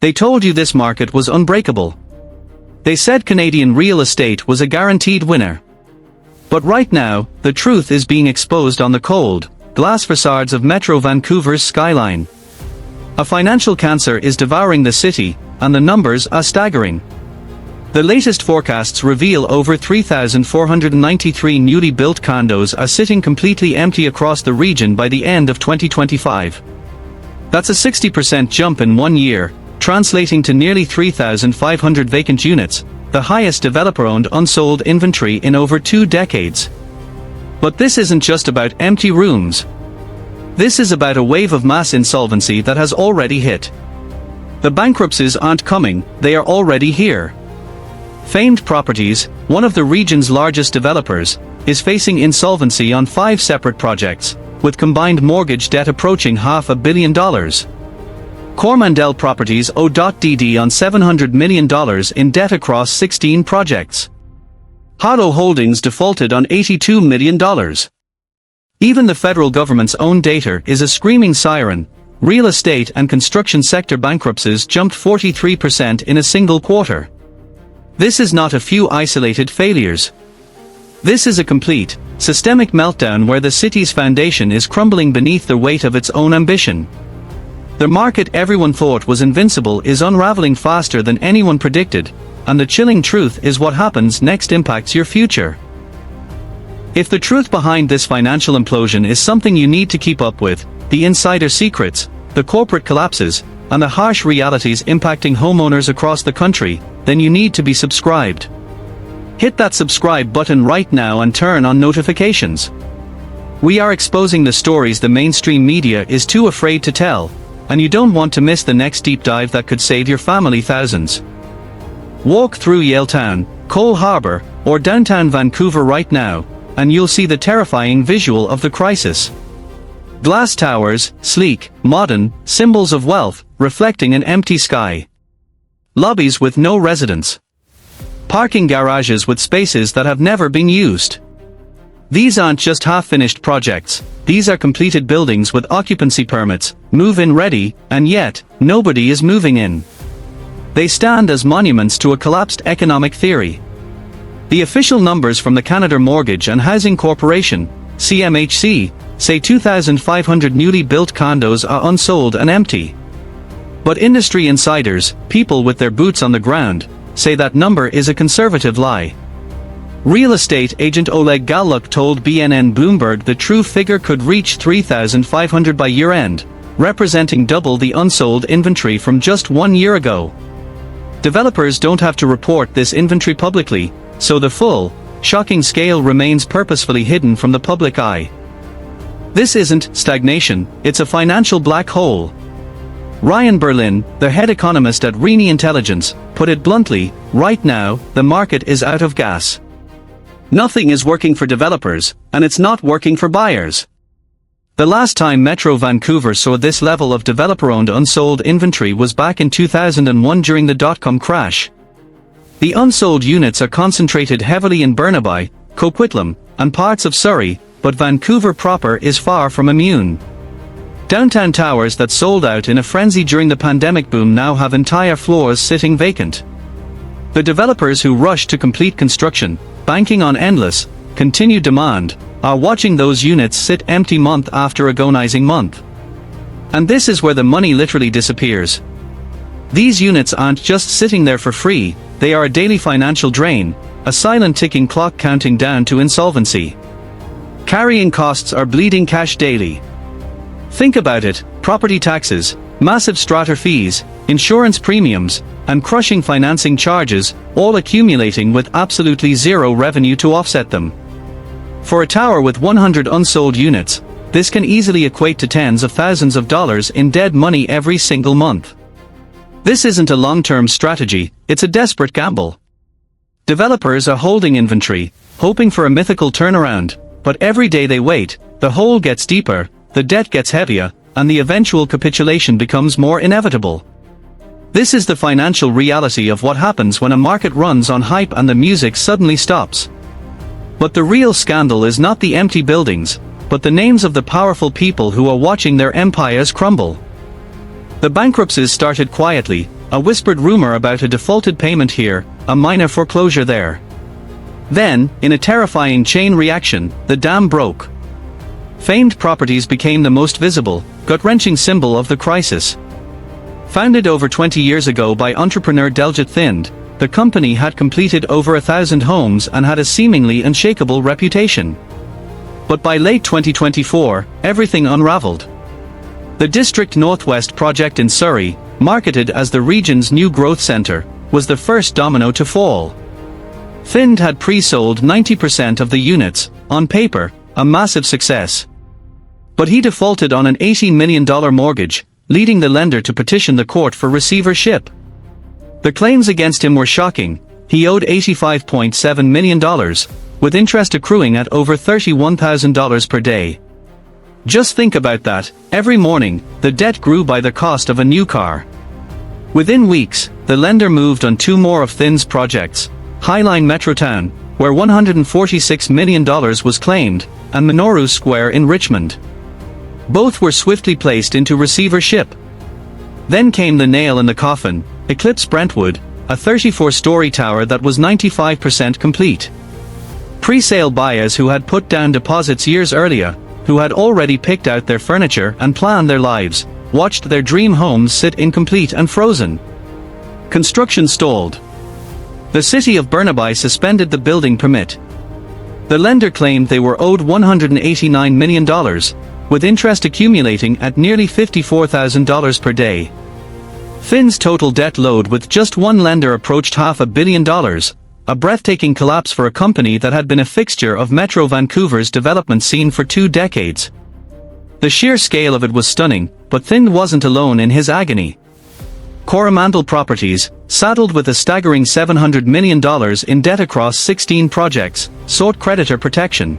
They told you this market was unbreakable. They said Canadian real estate was a guaranteed winner. But right now, the truth is being exposed on the cold, glass facades of Metro Vancouver's skyline. A financial cancer is devouring the city, and the numbers are staggering. The latest forecasts reveal over 3,493 newly built condos are sitting completely empty across the region by the end of 2025. That's a 60% jump in 1 year, translating to nearly 3,500 vacant units, the highest developer-owned unsold inventory in over 2 decades. But this isn't just about empty rooms. This is about a wave of mass insolvency that has already hit. The bankruptcies aren't coming, they are already here. Famed Properties, one of the region's largest developers, is facing insolvency on 5 separate projects, with combined mortgage debt approaching $500 million. Cormandell Properties owe.dd on $700 million in debt across 16 projects. Harlo Holdings defaulted on $82 million. Even the federal government's own data is a screaming siren. Real estate and construction sector bankruptcies jumped 43% in a single quarter. This is not a few isolated failures. This is a complete, systemic meltdown where the city's foundation is crumbling beneath the weight of its own ambition. The market everyone thought was invincible is unraveling faster than anyone predicted, and the chilling truth is what happens next impacts your future. If the truth behind this financial implosion is something you need to keep up with, the insider secrets, the corporate collapses, and the harsh realities impacting homeowners across the country, then you need to be subscribed. Hit that subscribe button right now and turn on notifications. We are exposing the stories the mainstream media is too afraid to tell, and you don't want to miss the next deep dive that could save your family thousands. Walk through Yaletown, Cole Harbour, or downtown Vancouver right now, and you'll see the terrifying visual of the crisis. Glass towers, sleek, modern, symbols of wealth, reflecting an empty sky. Lobbies with no residents. Parking garages with spaces that have never been used. These aren't just half-finished projects, these are completed buildings with occupancy permits, move-in ready, and yet, nobody is moving in. They stand as monuments to a collapsed economic theory. The official numbers from the Canada Mortgage and Housing Corporation, CMHC, say 2,500 newly built condos are unsold and empty. But industry insiders, people with their boots on the ground, say that number is a conservative lie. Real estate agent Oleg Galuk told BNN Bloomberg the true figure could reach 3,500 by year-end, representing double the unsold inventory from just 1 year ago. Developers don't have to report this inventory publicly, so the full, shocking scale remains purposefully hidden from the public eye. This isn't stagnation, it's a financial black hole. Ryan Berlin, the head economist at Renewal Intelligence, put it bluntly, right now, the market is out of gas. Nothing is working for developers, and it's not working for buyers. The last time Metro Vancouver saw this level of developer-owned unsold inventory was back in 2001 during the dot-com crash. The unsold units are concentrated heavily in Burnaby, Coquitlam, and parts of Surrey, but Vancouver proper is far from immune. Downtown towers that sold out in a frenzy during the pandemic boom now have entire floors sitting vacant. The developers who rushed to complete construction, banking on endless, continued demand, are watching those units sit empty month after agonizing month. And this is where the money literally disappears. These units aren't just sitting there for free, they are a daily financial drain, a silent ticking clock counting down to insolvency. Carrying costs are bleeding cash daily. Think about it, property taxes, massive strata fees, insurance premiums, and crushing financing charges, all accumulating with absolutely zero revenue to offset them. For a tower with 100 unsold units, this can easily equate to tens of thousands of dollars in dead money every single month. This isn't a long-term strategy, it's a desperate gamble. Developers are holding inventory, hoping for a mythical turnaround, but every day they wait, the hole gets deeper, the debt gets heavier, and the eventual capitulation becomes more inevitable. This is the financial reality of what happens when a market runs on hype and the music suddenly stops. But the real scandal is not the empty buildings, but the names of the powerful people who are watching their empires crumble. The bankruptcies started quietly, a whispered rumor about a defaulted payment here, a minor foreclosure there. Then, in a terrifying chain reaction, the dam broke. Famed Properties became the most visible, gut-wrenching symbol of the crisis. Founded over 20 years ago by entrepreneur Delgit Thind, the company had completed over 1,000 homes and had a seemingly unshakable reputation. But by late 2024, everything unraveled. The District Northwest project in Surrey, marketed as the region's new growth centre, was the first domino to fall. Thind had pre-sold 90% of the units, on paper, a massive success. But he defaulted on an $18 million mortgage, leading the lender to petition the court for receivership. The claims against him were shocking. He owed $85.7 million, with interest accruing at over $31,000 per day. Just think about that. Every morning, the debt grew by the cost of a new car. Within weeks, the lender moved on two more of Thind's projects, Highline Metrotown, where $146 million was claimed, and Minoru Square in Richmond. Both were swiftly placed into receivership. Then came the nail in the coffin, Eclipse Brentwood, a 34-story tower that was 95% complete. Presale buyers who had put down deposits years earlier, who had already picked out their furniture and planned their lives, watched their dream homes sit incomplete and frozen. Construction stalled. The city of Burnaby suspended the building permit. The lender claimed they were owed $189 million, with interest accumulating at nearly $54,000 per day. Thind's total debt load with just one lender approached $500 million, a breathtaking collapse for a company that had been a fixture of Metro Vancouver's development scene for 2 decades. The sheer scale of it was stunning, but Thind wasn't alone in his agony. Cormandell Properties, saddled with a staggering $700 million in debt across 16 projects, sought creditor protection.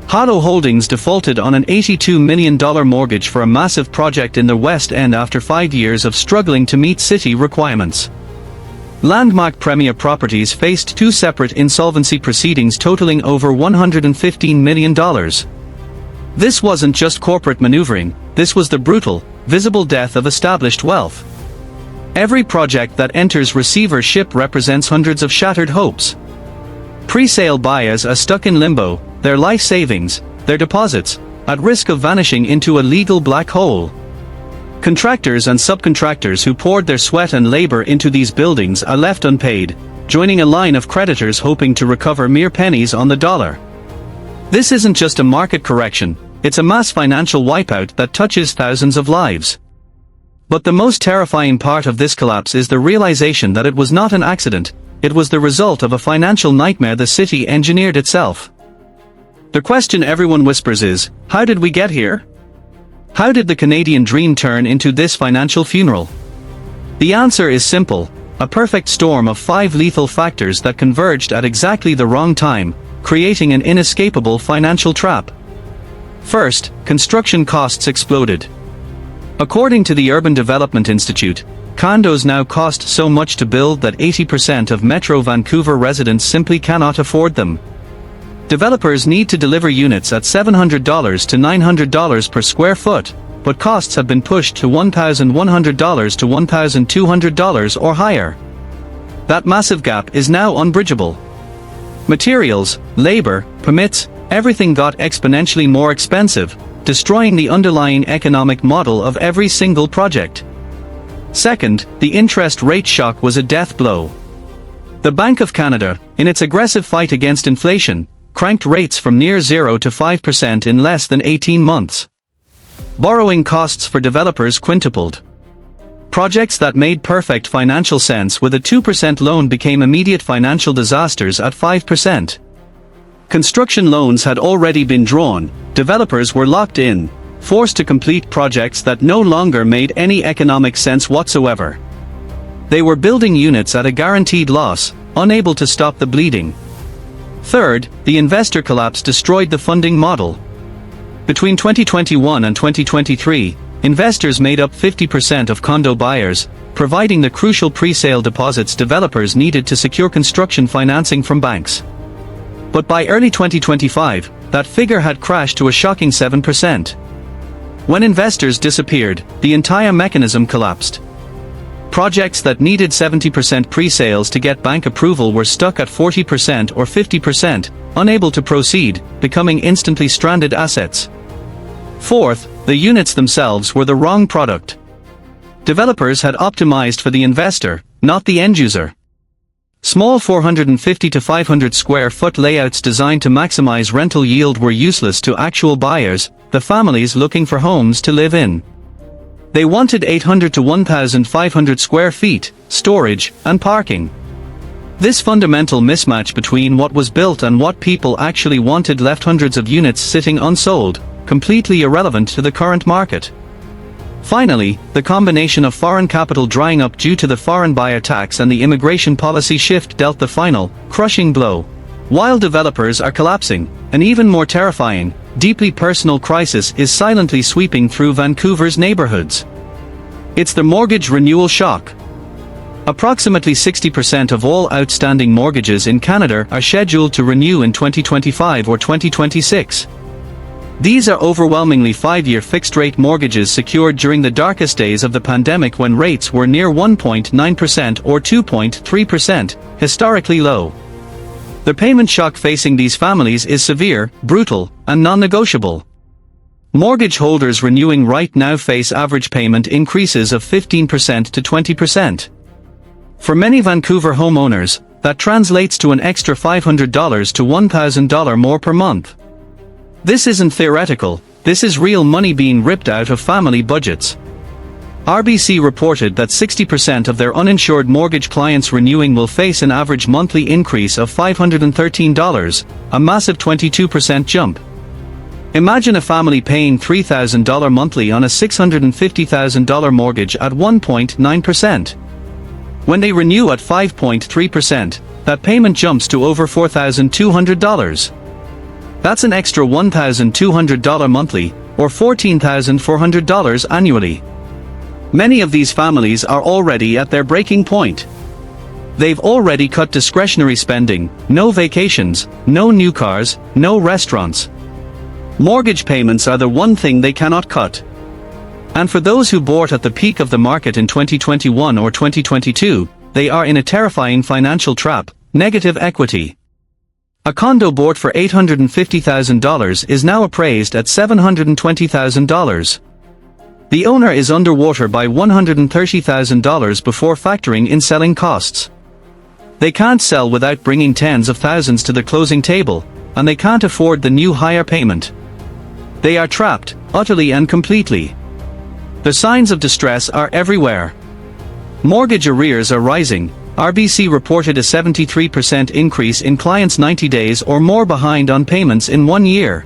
Harlo Holdings defaulted on an $82 million mortgage for a massive project in the West End after 5 years of struggling to meet city requirements. Landmark Premier Properties faced 2 separate insolvency proceedings totaling over $115 million. This wasn't just corporate maneuvering, this was the brutal, visible death of established wealth. Every project that enters receivership represents hundreds of shattered hopes. Presale buyers are stuck in limbo, their life savings, their deposits, at risk of vanishing into a legal black hole. Contractors and subcontractors who poured their sweat and labor into these buildings are left unpaid, joining a line of creditors hoping to recover mere pennies on the dollar. This isn't just a market correction, it's a mass financial wipeout that touches thousands of lives. But the most terrifying part of this collapse is the realization that it was not an accident, it was the result of a financial nightmare the city engineered itself. The question everyone whispers is, how did we get here? How did the Canadian dream turn into this financial funeral? The answer is simple, a perfect storm of 5 lethal factors that converged at exactly the wrong time, creating an inescapable financial trap. First, construction costs exploded. According to the Urban Development Institute, condos now cost so much to build that 80% of Metro Vancouver residents simply cannot afford them. Developers need to deliver units at $700 to $900 per square foot, but costs have been pushed to $1,100 to $1,200 or higher. That massive gap is now unbridgeable. Materials, labor, permits, everything got exponentially more expensive, destroying the underlying economic model of every single project. Second, the interest rate shock was a death blow. The Bank of Canada, in its aggressive fight against inflation, cranked rates from near 0 to 5% in less than 18 months. Borrowing costs for developers quintupled. Projects that made perfect financial sense with a 2% loan became immediate financial disasters at 5%. Construction loans had already been drawn, developers were locked in, forced to complete projects that no longer made any economic sense whatsoever. They were building units at a guaranteed loss, unable to stop the bleeding. Third, the investor collapse destroyed the funding model. Between 2021 and 2023, investors made up 50% of condo buyers, providing the crucial pre-sale deposits developers needed to secure construction financing from banks. But by early 2025, that figure had crashed to a shocking 7%. When investors disappeared, the entire mechanism collapsed. Projects that needed 70% pre-sales to get bank approval were stuck at 40% or 50%, unable to proceed, becoming instantly stranded assets. Fourth, the units themselves were the wrong product. Developers had optimized for the investor, not the end user. Small 450 to 500 square foot layouts designed to maximize rental yield were useless to actual buyers, the families looking for homes to live in. They wanted 800 to 1,500 square feet, storage, and parking. This fundamental mismatch between what was built and what people actually wanted left hundreds of units sitting unsold, completely irrelevant to the current market. Finally, the combination of foreign capital drying up due to the foreign buyer tax and the immigration policy shift dealt the final, crushing blow. While developers are collapsing, an even more terrifying, deeply personal crisis is silently sweeping through Vancouver's neighborhoods. It's the mortgage renewal shock. Approximately 60% of all outstanding mortgages in Canada are scheduled to renew in 2025 or 2026. These are overwhelmingly 5-year fixed-rate mortgages secured during the darkest days of the pandemic when rates were near 1.9% or 2.3%, historically low. The payment shock facing these families is severe, brutal, and non-negotiable. Mortgage holders renewing right now face average payment increases of 15% to 20%. For many Vancouver homeowners, that translates to an extra $500 to $1,000 more per month. This isn't theoretical, this is real money being ripped out of family budgets. RBC reported that 60% of their uninsured mortgage clients renewing will face an average monthly increase of $513, a massive 22% jump. Imagine a family paying $3,000 monthly on a $650,000 mortgage at 1.9%. When they renew at 5.3%, that payment jumps to over $4,200. That's an extra $1,200 monthly, or $14,400 annually. Many of these families are already at their breaking point. They've already cut discretionary spending, no vacations, no new cars, no restaurants. Mortgage payments are the one thing they cannot cut. And for those who bought at the peak of the market in 2021 or 2022, they are in a terrifying financial trap, negative equity. A condo bought for $850,000 is now appraised at $720,000. The owner is underwater by $130,000 before factoring in selling costs. They can't sell without bringing tens of thousands to the closing table, and they can't afford the new higher payment. They are trapped, utterly and completely. The signs of distress are everywhere. Mortgage arrears are rising. RBC reported a 73% increase in clients 90 days or more behind on payments in 1 year.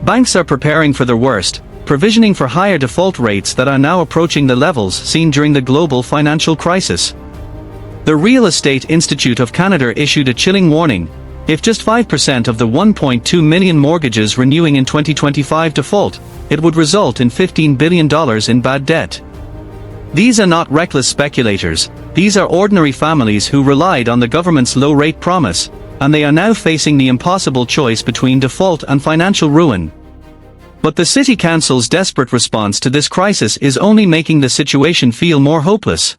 Banks are preparing for the worst, provisioning for higher default rates that are now approaching the levels seen during the global financial crisis. The Real Estate Institute of Canada issued a chilling warning: if just 5% of the 1.2 million mortgages renewing in 2025 default, it would result in $15 billion in bad debt. These are not reckless speculators, these are ordinary families who relied on the government's low-rate promise, and they are now facing the impossible choice between default and financial ruin. But the City Council's desperate response to this crisis is only making the situation feel more hopeless.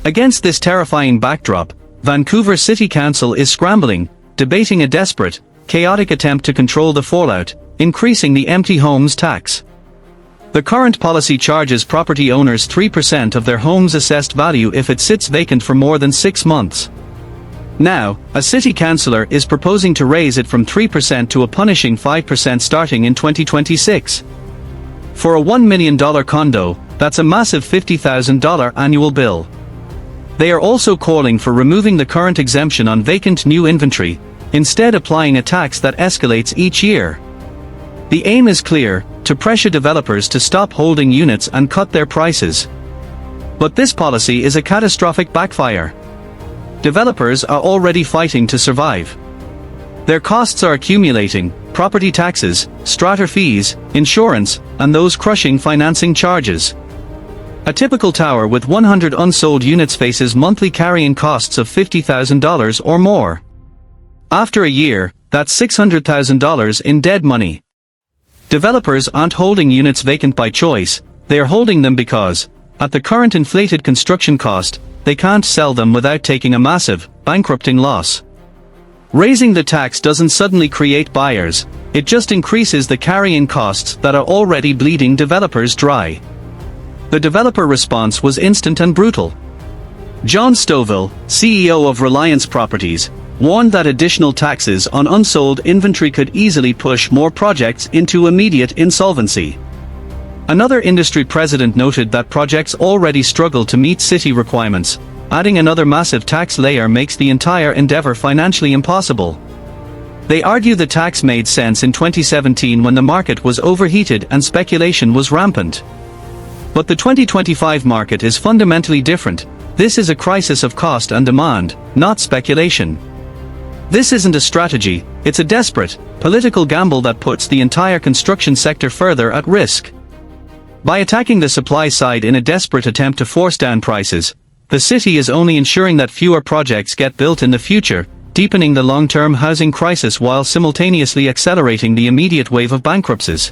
Against this terrifying backdrop, Vancouver City Council is scrambling, debating a desperate, chaotic attempt to control the fallout, increasing the empty homes tax. The current policy charges property owners 3% of their home's assessed value if it sits vacant for more than 6 months. Now, a city councillor is proposing to raise it from 3% to a punishing 5% starting in 2026. For a $1 million condo, that's a massive $50,000 annual bill. They are also calling for removing the current exemption on vacant new inventory, instead applying a tax that escalates each year. The aim is clear: to pressure developers to stop holding units and cut their prices. But this policy is a catastrophic backfire. Developers are already fighting to survive. Their costs are accumulating: property taxes, strata fees, insurance, and those crushing financing charges. A typical tower with 100 unsold units faces monthly carrying costs of $50,000 or more. After a year, that's $600,000 in dead money. Developers aren't holding units vacant by choice, they are holding them because at the current inflated construction cost, they can't sell them without taking a massive, bankrupting loss. Raising the tax doesn't suddenly create buyers, it just increases the carrying costs that are already bleeding developers dry. The developer response was instant and brutal. John Stovall, CEO of Reliance Properties, warned that additional taxes on unsold inventory could easily push more projects into immediate insolvency. Another industry president noted that projects already struggle to meet city requirements. Adding another massive tax layer makes the entire endeavor financially impossible. They argue the tax made sense in 2017 when the market was overheated and speculation was rampant. But the 2025 market is fundamentally different. This is a crisis of cost and demand, not speculation. This isn't a strategy, it's a desperate, political gamble that puts the entire construction sector further at risk. By attacking the supply side in a desperate attempt to force down prices, the city is only ensuring that fewer projects get built in the future, deepening the long-term housing crisis while simultaneously accelerating the immediate wave of bankruptcies.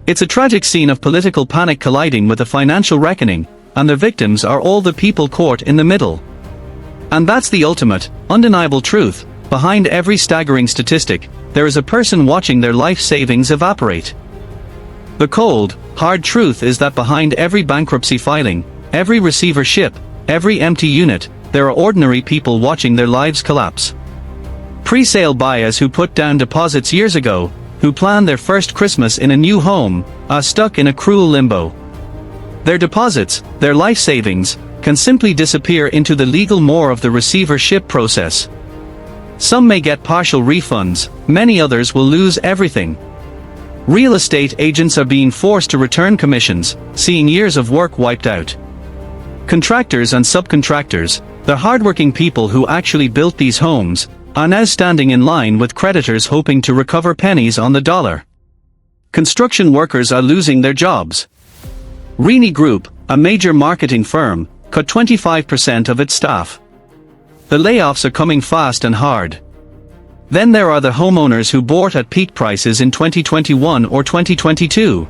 It's a tragic scene of political panic colliding with a financial reckoning, and the victims are all the people caught in the middle. And that's the ultimate, undeniable truth. Behind every staggering statistic, there is a person watching their life savings evaporate. The cold, hard truth is that behind every bankruptcy filing, every receivership, every empty unit, there are ordinary people watching their lives collapse. Presale buyers who put down deposits years ago, who planned their first Christmas in a new home, are stuck in a cruel limbo. Their deposits, their life savings, can simply disappear into the legal maw of the receivership process. Some may get partial refunds, many others will lose everything. Real estate agents are being forced to return commissions, seeing years of work wiped out. Contractors and subcontractors, the hardworking people who actually built these homes, are now standing in line with creditors hoping to recover pennies on the dollar. Construction workers are losing their jobs. Renewal Group, a major marketing firm, cut 25% of its staff. The layoffs are coming fast and hard. Then there are the homeowners who bought at peak prices in 2021 or 2022.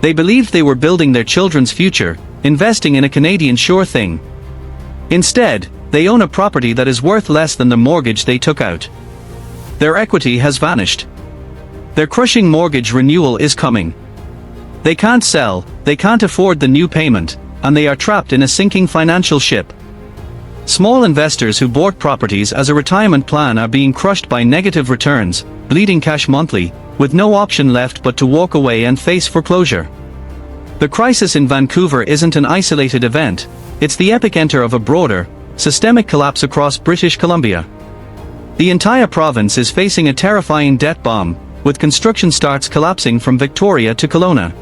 They believed they were building their children's future, investing in a Canadian sure thing. Instead, they own a property that is worth less than the mortgage they took out. Their equity has vanished. Their crushing mortgage renewal is coming. They can't sell, they can't afford the new payment, and they are trapped in a sinking financial ship. Small investors who bought properties as a retirement plan are being crushed by negative returns, bleeding cash monthly, with no option left but to walk away and face foreclosure. The crisis in Vancouver isn't an isolated event, it's the epicenter of a broader, systemic collapse across British Columbia. The entire province is facing a terrifying debt bomb, with construction starts collapsing from Victoria to Kelowna.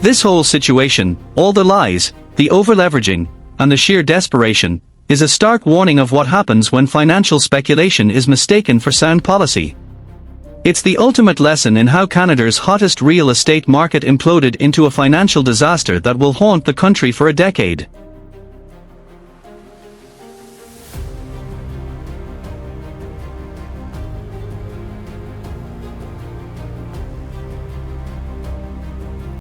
This whole situation, all the lies, the over-leveraging, and the sheer desperation, is a stark warning of what happens when financial speculation is mistaken for sound policy. It's the ultimate lesson in how Canada's hottest real estate market imploded into a financial disaster that will haunt the country for a decade.